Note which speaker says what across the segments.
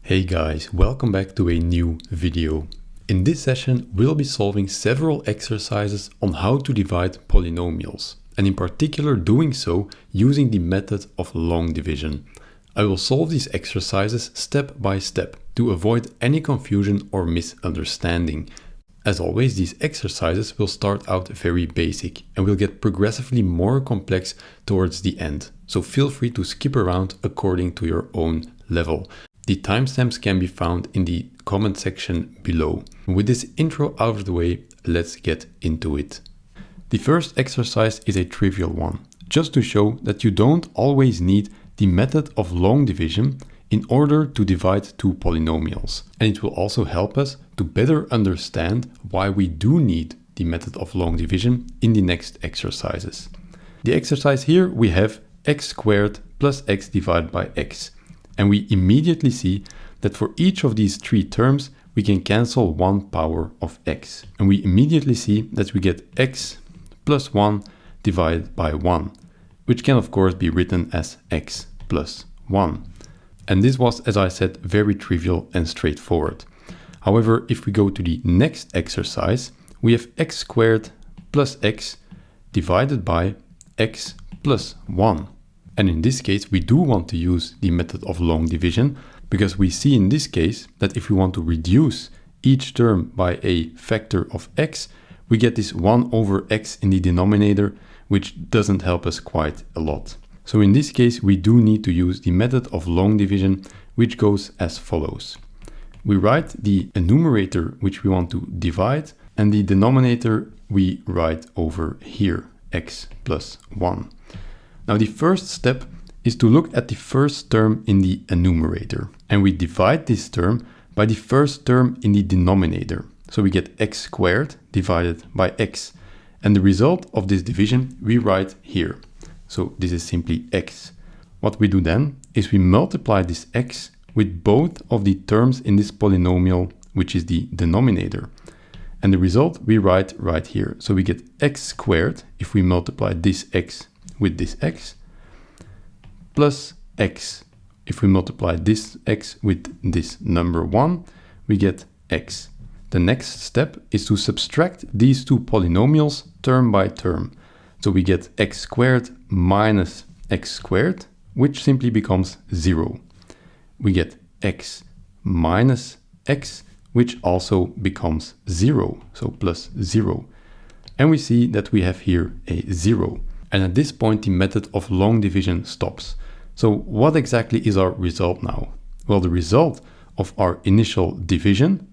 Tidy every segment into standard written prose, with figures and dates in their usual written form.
Speaker 1: Hey guys, welcome back to a new video. In this session, we'll be solving several exercises on how to divide polynomials, and in particular doing so using the method of long division. I will solve these exercises step by step to avoid any confusion or misunderstanding. As always, these exercises will start out very basic and will get progressively more complex towards the end, so feel free to skip around according to your own level. The timestamps can be found in the comment section below. With this intro out of the way, let's get into it. The first exercise is a trivial one, just to show that you don't always need the method of long division in order to divide two polynomials. And it will also help us to better understand why we do need the method of long division in the next exercises. The exercise here we have x squared plus x divided by x. And we immediately see that for each of these three terms, we can cancel 1 power of x. And we immediately see that we get x plus 1 divided by 1, which can of course be written as x plus 1. And this was, as I said, very trivial and straightforward. However, if we go to the next exercise, we have x squared plus x divided by x plus 1. And in this case, we do want to use the method of long division because we see in this case that if we want to reduce each term by a factor of x, we get this 1 over x in the denominator, which doesn't help us quite a lot. So in this case, we do need to use the method of long division, which goes as follows. We write the numerator which we want to divide, and the denominator we write over here, x plus 1. Now the first step is to look at the first term in the numerator, and we divide this term by the first term in the denominator. So we get x squared divided by x, and the result of this division we write here. So this is simply x. What we do then is we multiply this x with both of the terms in this polynomial, which is the denominator. And the result we write right here. So we get x squared if we multiply this x with this x, plus x. If we multiply this x with this number 1, we get x. The next step is to subtract these two polynomials term by term. So we get x squared minus x squared, which simply becomes 0. We get x minus x, which also becomes 0, so plus 0. And we see that we have here a 0. And at this point, the method of long division stops. So what exactly is our result now? Well, the result of our initial division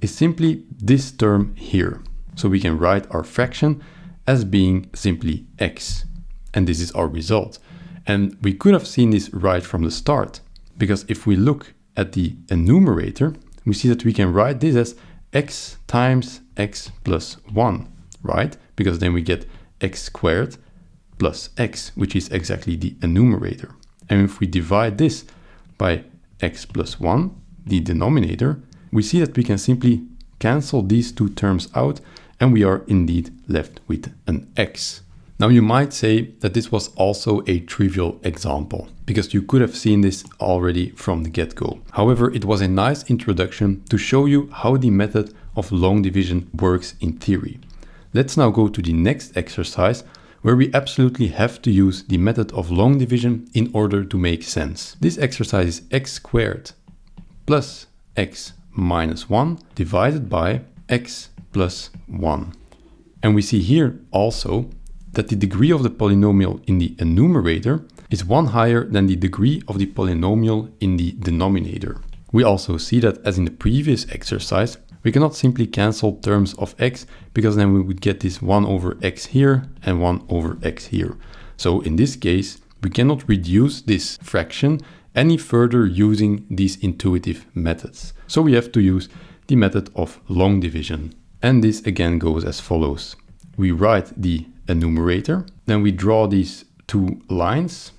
Speaker 1: is simply this term here. So we can write our fraction as being simply x. And this is our result. And we could have seen this right from the start, because if we look at the numerator, we see that we can write this as x times x plus 1, right? Because then we get x squared plus x, which is exactly the numerator. And if we divide this by x plus 1, the denominator, we see that we can simply cancel these two terms out, and we are indeed left with an x. Now you might say that this was also a trivial example, because you could have seen this already from the get-go. However, it was a nice introduction to show you how the method of long division works in theory. Let's now go to the next exercise, where we absolutely have to use the method of long division in order to make sense. This exercise is x squared plus x minus 1 divided by x plus 1. And we see here also that the degree of the polynomial in the numerator is 1 higher than the degree of the polynomial in the denominator. We also see that, as in the previous exercise, we cannot simply cancel terms of x, because then we would get this 1 over x here and 1 over x here. So in this case, we cannot reduce this fraction any further using these intuitive methods. So we have to use the method of long division. And this again goes as follows. We write the numerator, then we draw these two lines.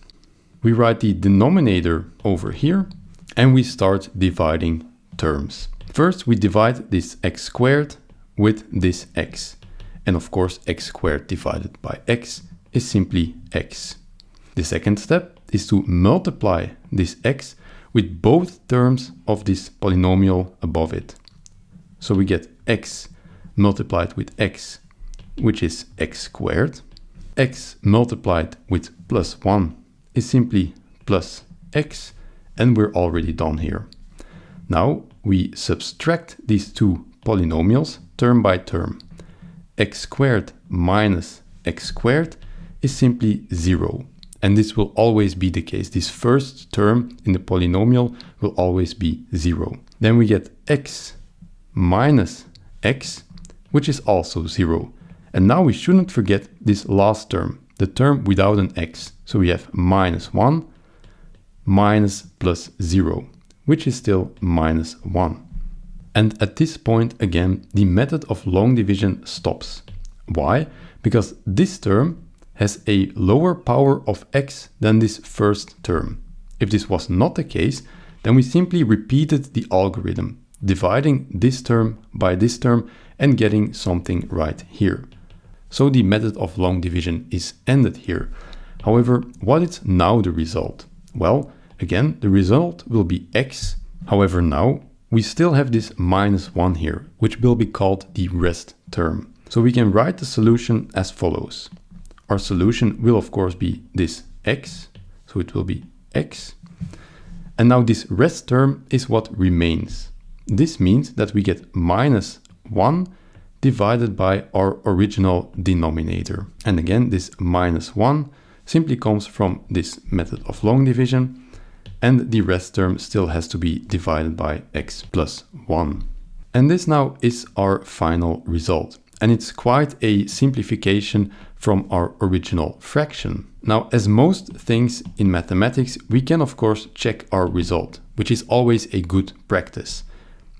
Speaker 1: We write the denominator over here, and we start dividing terms. First, we divide this x squared with this x. And of course, x squared divided by x is simply x. The second step is to multiply this x with both terms of this polynomial above it. So we get x multiplied with x, which is x squared. X multiplied with plus 1 is simply plus x, and we're already done here. Now we subtract these two polynomials term by term. X squared minus x squared is simply 0. And this will always be the case. This first term in the polynomial will always be 0. Then we get x minus x, which is also 0. And now we shouldn't forget this last term, the term without an x. So we have minus 1 minus plus 0, which is still minus 1. And at this point, again, the method of long division stops. Why? Because this term has a lower power of x than this first term. If this was not the case, then we simply repeated the algorithm, dividing this term by this term and getting something right here. So the method of long division is ended here. However, what is now the result? Well, again, the result will be x. However, now we still have this minus 1 here, which will be called the rest term. So we can write the solution as follows. Our solution will of course be this x, so it will be x. And now this rest term is what remains. This means that we get minus 1 divided by our original denominator. And again, this minus 1 simply comes from this method of long division, and the rest term still has to be divided by x plus 1. And this now is our final result. And it's quite a simplification from our original fraction. Now, as most things in mathematics, we can of course check our result, which is always a good practice.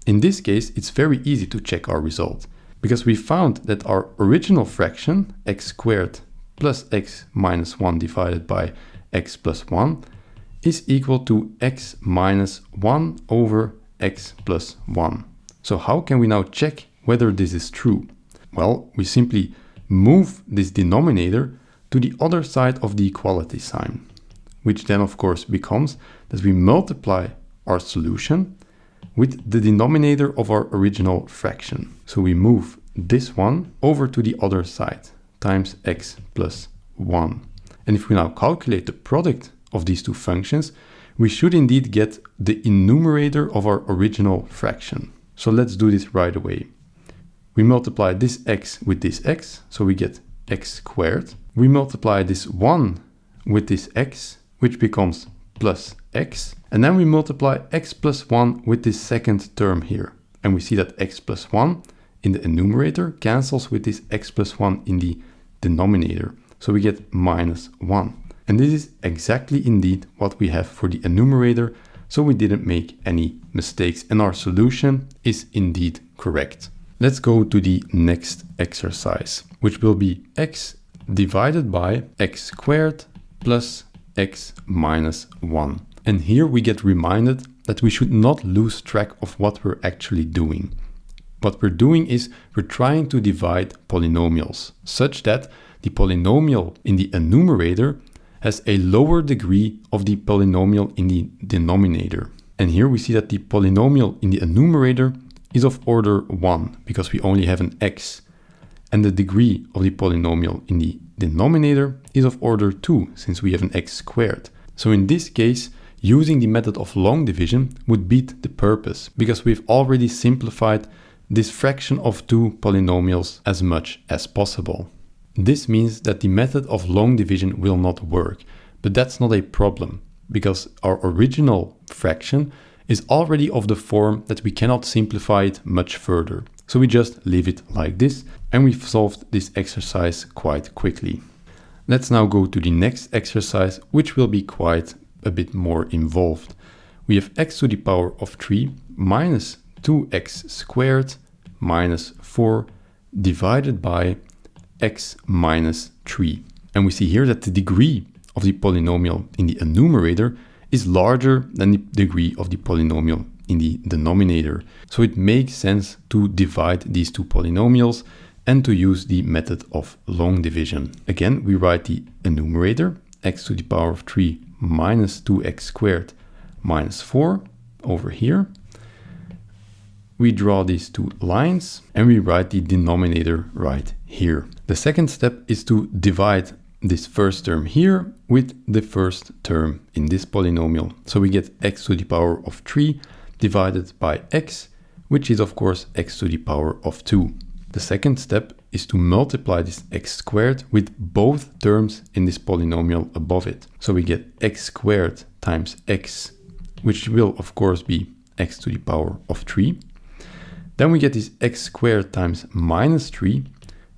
Speaker 1: In this case, it's very easy to check our result, because we found that our original fraction, x squared plus x minus 1 divided by x plus 1, is equal to x minus 1 over x plus 1. So how can we now check whether this is true? Well, we simply move this denominator to the other side of the equality sign, which then of course becomes that we multiply our solution with the denominator of our original fraction. So we move this one over to the other side, times x plus 1. And if we now calculate the product of these two functions, we should indeed get the enumerator of our original fraction. So let's do this right away. We multiply this x with this x, so we get x squared. We multiply this 1 with this x, which becomes plus x. And then we multiply x plus 1 with this second term here. And we see that x plus 1 in the enumerator cancels with this x plus 1 in the denominator. So we get minus 1. And this is exactly indeed what we have for the enumerator. So we didn't make any mistakes and our solution is indeed correct. Let's go to the next exercise, which will be x divided by x squared plus x minus 1. And here we get reminded that we should not lose track of what we're actually doing. What we're doing is we're trying to divide polynomials such that the polynomial in the enumerator has a lower degree of the polynomial in the denominator. And here we see that the polynomial in the enumerator is of order 1 because we only have an x, and the degree of the polynomial in the denominator is of order 2 since we have an x squared. So in this case, using the method of long division would beat the purpose because we've already simplified this fraction of two polynomials as much as possible. This means that the method of long division will not work, but that's not a problem because our original fraction is already of the form that we cannot simplify it much further. So we just leave it like this, and we've solved this exercise quite quickly. Let's now go to the next exercise, which will be quite a bit more involved. We have x to the power of 3 minus 2x squared minus 4 divided by x minus 3. And we see here that the degree of the polynomial in the enumerator is larger than the degree of the polynomial in the denominator. So it makes sense to divide these two polynomials and to use the method of long division. Again, we write the enumerator, x to the power of 3 minus 2x squared minus 4 over here. We draw these two lines and we write the denominator right here. The second step is to divide this first term here with the first term in this polynomial. So we get x to the power of 3 divided by x, which is of course x to the power of 2. The second step is to multiply this x squared with both terms in this polynomial above it. So we get x squared times x, which will of course be x to the power of 3. Then we get this x squared times minus 3,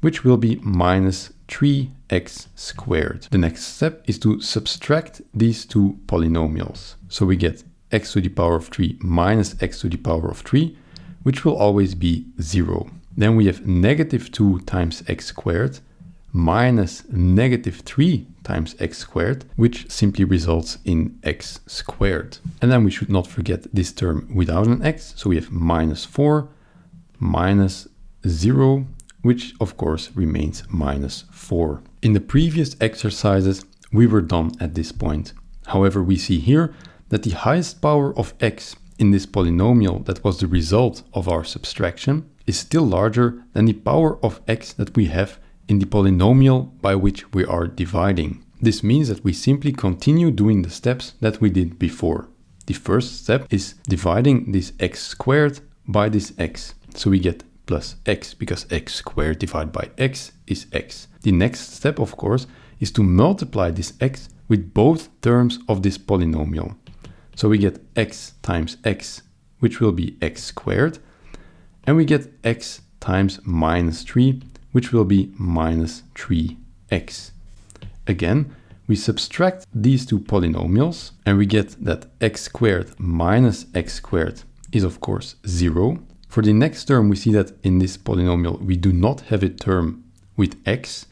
Speaker 1: which will be minus 3x squared. The next step is to subtract these two polynomials. So we get x to the power of 3 minus x to the power of 3, which will always be 0. Then we have negative 2 times x squared minus negative 3 times x squared, which simply results in x squared. And then we should not forget this term without an x. So we have minus 4 minus 0, which of course remains minus 4. In the previous exercises, we were done at this point. However, we see here that the highest power of x in this polynomial that was the result of our subtraction is still larger than the power of x that we have in the polynomial by which we are dividing. This means that we simply continue doing the steps that we did before. The first step is dividing this x squared by this x. So we get plus x because x squared divided by x is x. The next step, of course, is to multiply this x with both terms of this polynomial. So we get x times x, which will be x squared, and we get x times minus 3, which will be minus 3x. Again, we subtract these two polynomials, and we get that x squared minus x squared is of course 0. For the next term, we see that in this polynomial, we do not have a term with x.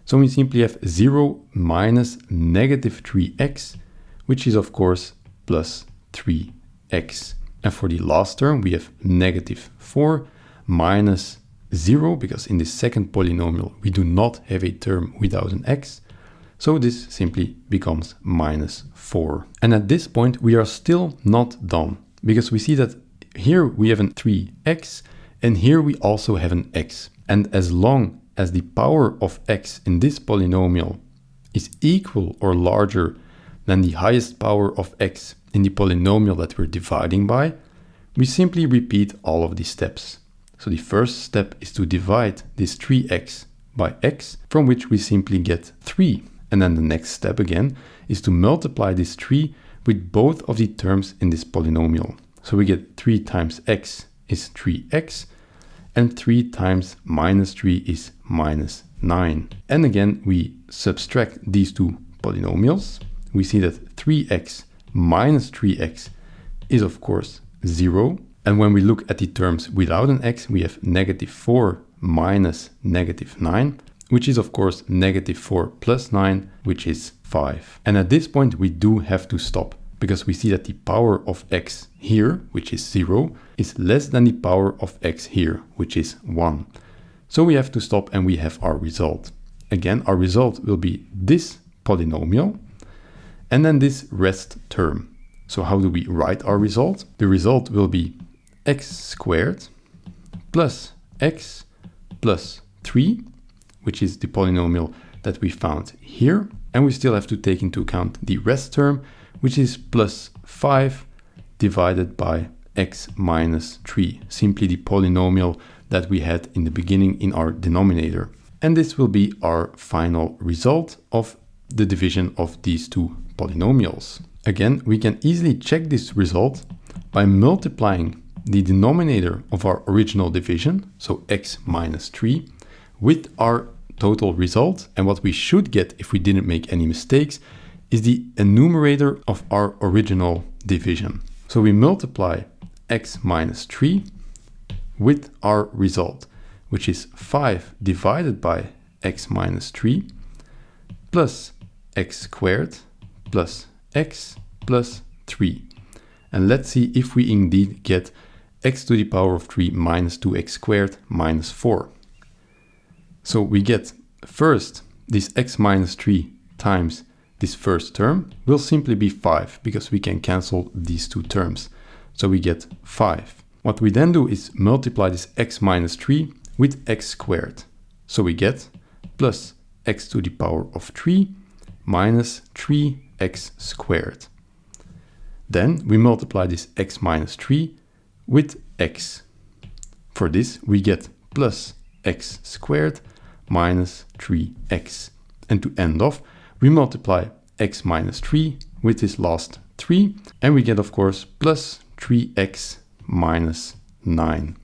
Speaker 1: So we simply have 0 minus negative 3x, which is of course plus 3x. And for the last term, we have negative 4 minus 0, because in the second polynomial, we do not have a term without an x. So this simply becomes minus 4. And at this point, we are still not done, because we see that here we have an 3x, and here we also have an x. And as long as the power of x in this polynomial is equal or larger than the highest power of x in the polynomial that we're dividing by, we simply repeat all of these steps. So the first step is to divide this 3x by x, from which we simply get 3. And then the next step again is to multiply this 3 with both of the terms in this polynomial. So we get 3 times x is 3x, and 3 times minus 3 is minus 9. And again, we subtract these two polynomials. We see that 3x minus 3x is of course 0. And when we look at the terms without an x, we have negative 4 minus negative 9, which is of course negative 4 plus 9, which is 5. And at this point, we do have to stop, because we see that the power of x here, which is 0, is less than the power of x here, which is 1. So we have to stop, and we have our result. Again, our result will be this polynomial, and then this rest term. So how do we write our result? The result will be x squared plus x plus 3, which is the polynomial that we found here. And we still have to take into account the rest term, which is plus 5 divided by x minus 3, simply the polynomial that we had in the beginning in our denominator. And this will be our final result of the division of these two polynomials. Again, we can easily check this result by multiplying the denominator of our original division, so x minus 3, with our total result. And what we should get, if we didn't make any mistakes, is the enumerator of our original division. So we multiply x minus 3 with our result, which is 5 divided by x minus 3 plus x squared plus x plus 3. And let's see if we indeed get x to the power of 3 minus 2x squared minus 4. So we get first this x minus 3 times this first term will simply be 5 because we can cancel these two terms. So we get 5. What we then do is multiply this x minus 3 with x squared. So we get plus x to the power of 3 minus 3x squared. Then we multiply this x minus 3 with x. For this we get plus x squared minus 3x. And to end off, we multiply x minus 3 with this last 3, and we get, of course, plus 3x minus 9.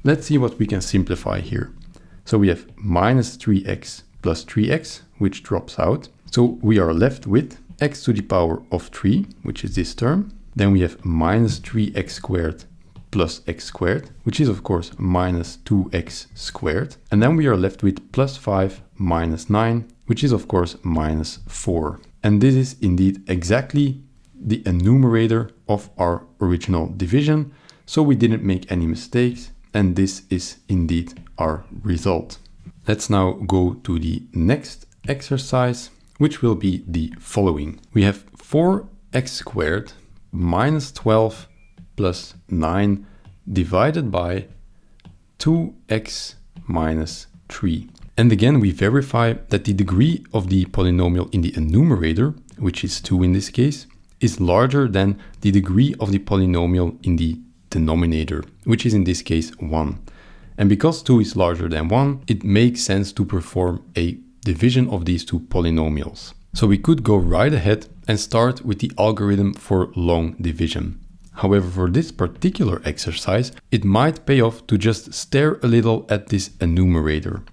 Speaker 1: Let's see what we can simplify here. So we have minus 3x plus 3x, which drops out. So we are left with x to the power of 3, which is this term. Then we have minus 3x squared plus x squared, which is of course minus 2x squared. And then we are left with plus 5 minus 9, which is of course minus 4. And this is indeed exactly the enumerator of our original division. So we didn't make any mistakes, and this is indeed our result. Let's now go to the next exercise, which will be the following. We have 4x squared minus 12 plus 9 divided by 2x minus 3. And again, we verify that the degree of the polynomial in the enumerator, which is 2 in this case, is larger than the degree of the polynomial in the denominator, which is in this case 1. And because 2 is larger than 1, it makes sense to perform a division of these two polynomials. So we could go right ahead and start with the algorithm for long division. However, for this particular exercise, it might pay off to just stare a little at this enumerator.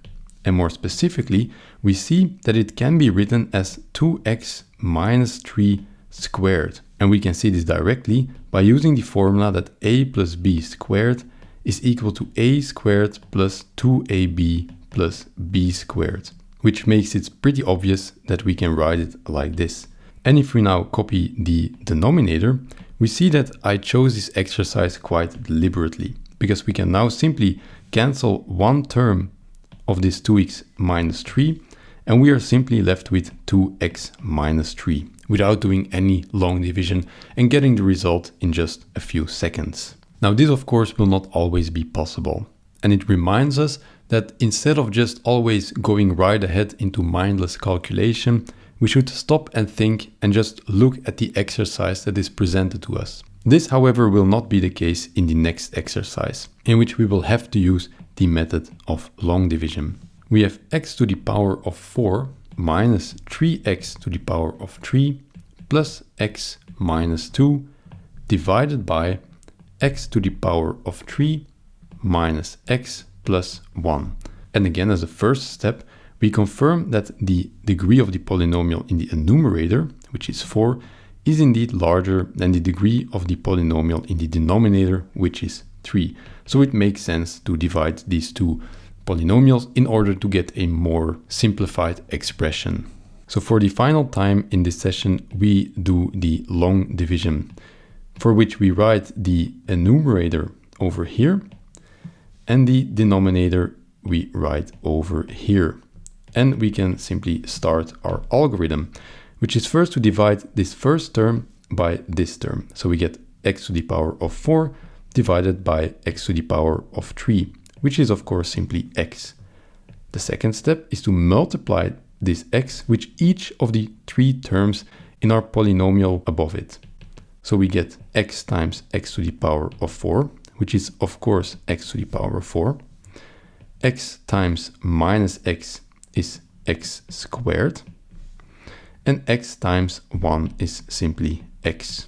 Speaker 1: And more specifically, we see that it can be written as 2x minus 3 squared. And we can see this directly by using the formula that a plus b squared is equal to a squared plus 2ab plus b squared, which makes it pretty obvious that we can write it like this. And if we now copy the denominator, we see that I chose this exercise quite deliberately, because we can now simply cancel one term of this 2x minus 3, and we are simply left with 2x minus 3, without doing any long division and getting the result in just a few seconds. Now this of course will not always be possible, and it reminds us that instead of just always going right ahead into mindless calculation, we should stop and think and just look at the exercise that is presented to us. This, however, will not be the case in the next exercise, in which we will have to use the method of long division. We have x to the power of 4 minus 3x to the power of 3 plus x minus 2 divided by x to the power of 3 minus x plus 1. And again, as a first step, we confirm that the degree of the polynomial in the enumerator, which is 4, is indeed larger than the degree of the polynomial in the denominator, which is 3. So it makes sense to divide these two polynomials in order to get a more simplified expression. So for the final time in this session, we do the long division, for which we write the enumerator over here and the denominator we write over here. And we can simply start our algorithm, which is first to divide this first term by this term. So we get x to the power of 4 divided by x to the power of 3, which is of course simply x. The second step is to multiply this x with each of the 3 terms in our polynomial above it. So we get x times x to the power of 4, which is of course x to the power of 4. X times minus x is x squared, and x times 1 is simply x.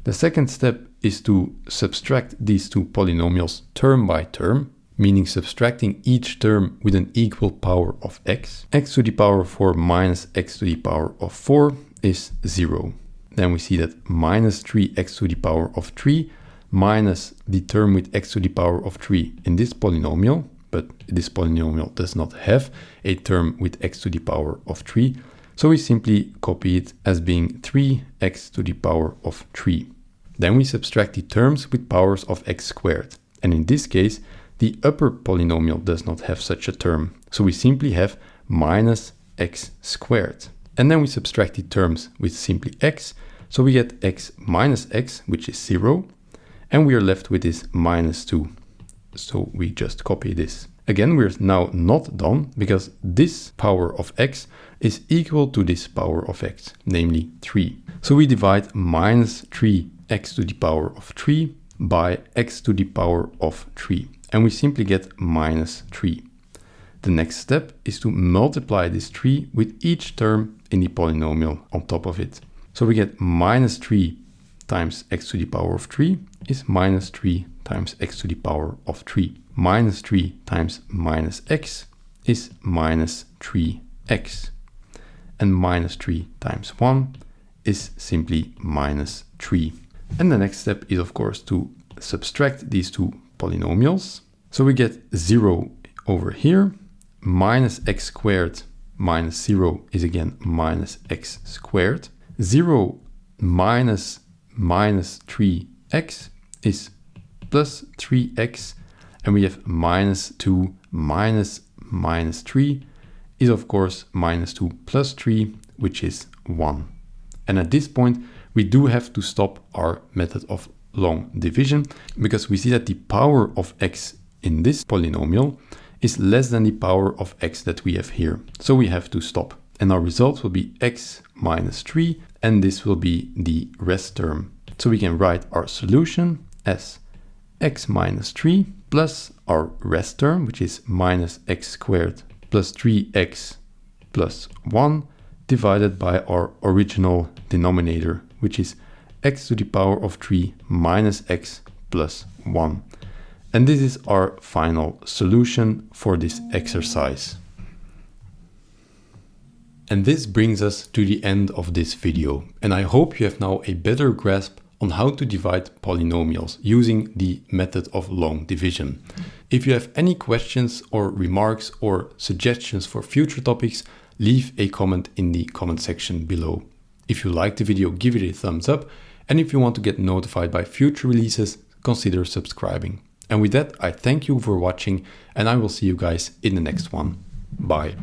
Speaker 1: The second step is to subtract these two polynomials term by term, meaning subtracting each term with an equal power of x. X to the power of 4 minus x to the power of 4 is 0. Then we see that minus 3x to the power of 3 minus the term with x to the power of 3 in this polynomial, but this polynomial does not have a term with x to the power of 3. So we simply copy it as being 3x to the power of 3. Then we subtract the terms with powers of x squared. And in this case, the upper polynomial does not have such a term. So we simply have minus x squared. and then we subtract the terms with simply x. So we get x minus x, which is 0, and we are left with this minus 2. So we just copy this. Again, we're now not done, because this power of x is equal to this power of x, namely 3. So we divide minus 3x to the power of 3 by x to the power of 3, and we simply get minus 3. The next step is to multiply this 3 with each term in the polynomial on top of it. So we get minus 3 times x to the power of 3 is minus 3 times x to the power of 3. Minus 3 times minus x is minus 3x. And minus 3 times 1 is simply minus 3. And the next step is, of course, to subtract these two polynomials. So we get 0 over here. Minus x squared minus 0 is again minus x squared. 0 minus minus 3x is plus 3x. And we have minus 2 minus minus 3 is, of course, minus 2 plus 3, which is 1. And at this point, we do have to stop our method of long division, because we see that the power of x in this polynomial is less than the power of x that we have here. So we have to stop. And our result will be x minus 3, and this will be the rest term. So we can write our solution as x minus 3 plus our rest term, which is minus x squared plus 3x plus 1, divided by our original denominator, which is x to the power of 3 minus x plus 1. And this is our final solution for this exercise. And this brings us to the end of this video, and I hope you have now a better grasp on how to divide polynomials using the method of long division. If you have any questions or remarks or suggestions for future topics, leave a comment in the comment section below. If you liked the video, give it a thumbs up, and if you want to get notified by future releases, consider subscribing. And with that, I thank you for watching, and I will see you guys in the next one. Bye.